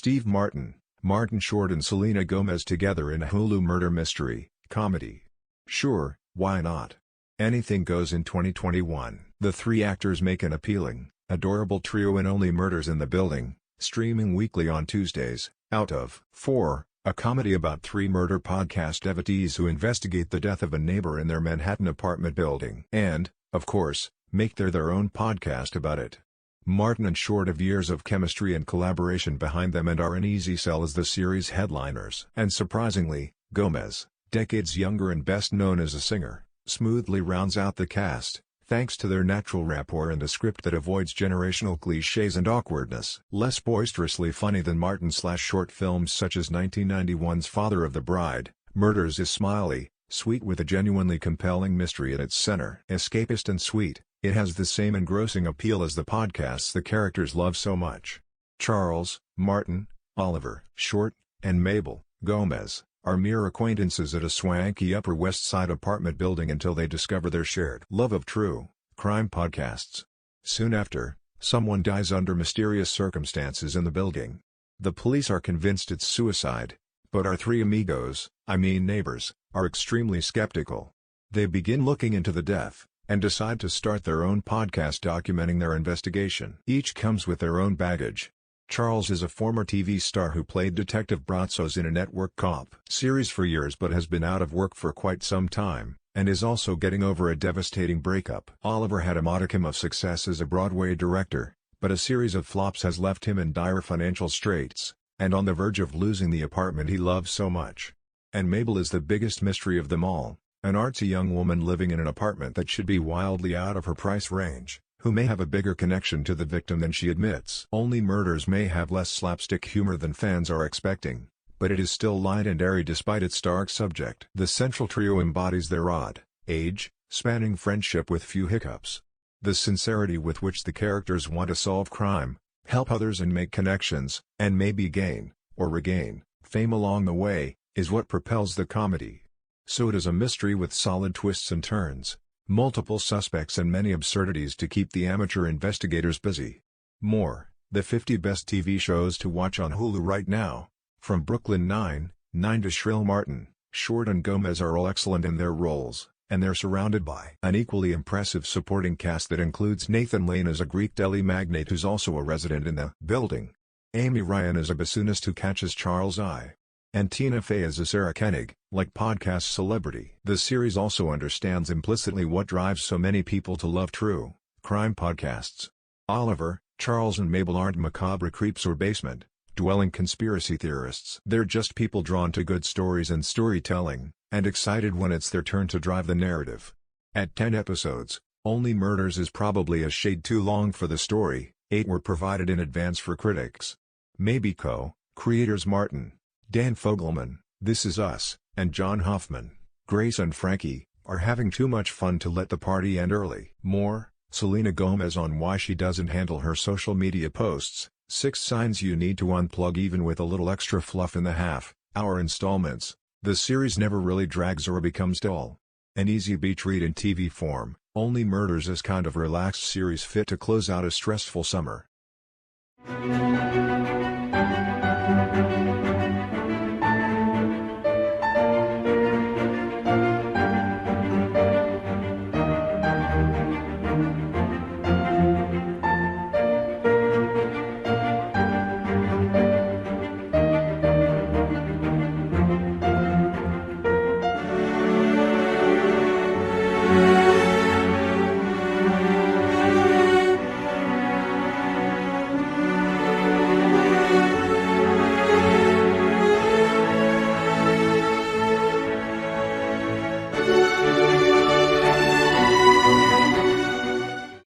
Steve Martin Short and Selena Gomez together in a Hulu murder mystery comedy. Sure, why not? Anything goes in 2021. The three actors make an appealing, adorable trio in Only Murders in the Building, streaming weekly on Tuesdays. Out of 4, a comedy about three murder podcast devotees who investigate the death of a neighbor in their Manhattan apartment building and, of course, make their own podcast about it. Martin and Short have years of chemistry and collaboration behind them and are an easy sell as the series headliners. And surprisingly, Gomez, decades younger and best known as a singer, smoothly rounds out the cast, thanks to their natural rapport and a script that avoids generational cliches and awkwardness. Less boisterously funny than Martin/Short films such as 1991's Father of the Bride, Murders is smiley, sweet with a genuinely compelling mystery at its center. Escapist and sweet, it has the same engrossing appeal as the podcasts the characters love so much. Charles, Martin, Oliver, Short, and Mabel, Gomez, are mere acquaintances at a swanky Upper West Side apartment building until they discover their shared love of true crime podcasts. Soon after, someone dies under mysterious circumstances in the building. The police are convinced it's suicide, but our three amigos, neighbors, are extremely skeptical. They begin looking into the death, and decide to start their own podcast documenting their investigation. Each comes with their own baggage. Charles is a former TV star who played Detective Brazos in a network cop series for years but has been out of work for quite some time, and is also getting over a devastating breakup. Oliver had a modicum of success as a Broadway director, but a series of flops has left him in dire financial straits, and on the verge of losing the apartment he loves so much. And Mabel is the biggest mystery of them all, an artsy young woman living in an apartment that should be wildly out of her price range, who may have a bigger connection to the victim than she admits. Only Murders may have less slapstick humor than fans are expecting, but it is still light and airy despite its dark subject. The central trio embodies their odd, age-spanning friendship with few hiccups. The sincerity with which the characters want to solve crime, help others and make connections, and maybe gain, or regain, fame along the way, is what propels the comedy. So it is a mystery with solid twists and turns, multiple suspects and many absurdities to keep the amateur investigators busy. More, the 50 best TV shows to watch on Hulu right now. From Brooklyn Nine-Nine to Shrill. Martin, Short and Gomez are all excellent in their roles, and they're surrounded by an equally impressive supporting cast that includes Nathan Lane as a Greek deli magnate who's also a resident in the building, Amy Ryan as a bassoonist who catches Charles' eye, and Tina Fey as a Sarah Koenig, like podcast celebrity. The series also understands implicitly what drives so many people to love true crime podcasts. Oliver, Charles and Mabel aren't macabre creeps or basement-dwelling conspiracy theorists. They're just people drawn to good stories and storytelling, and excited when it's their turn to drive the narrative. At 10 episodes, Only Murders is probably a shade too long for the story. 8 were provided in advance for critics. Maybe co-creators Martin, Dan Fogelman, This Is Us, and John Hoffman, Grace and Frankie, are having too much fun to let the party end early. More, Selena Gomez on why she doesn't handle her social media posts, 6 signs you need to unplug even with a little extra fluff in the half-hour installments. The series never really drags or becomes dull. An easy beach read in TV form, Only Murders is kind of relaxed series fit to close out a stressful summer.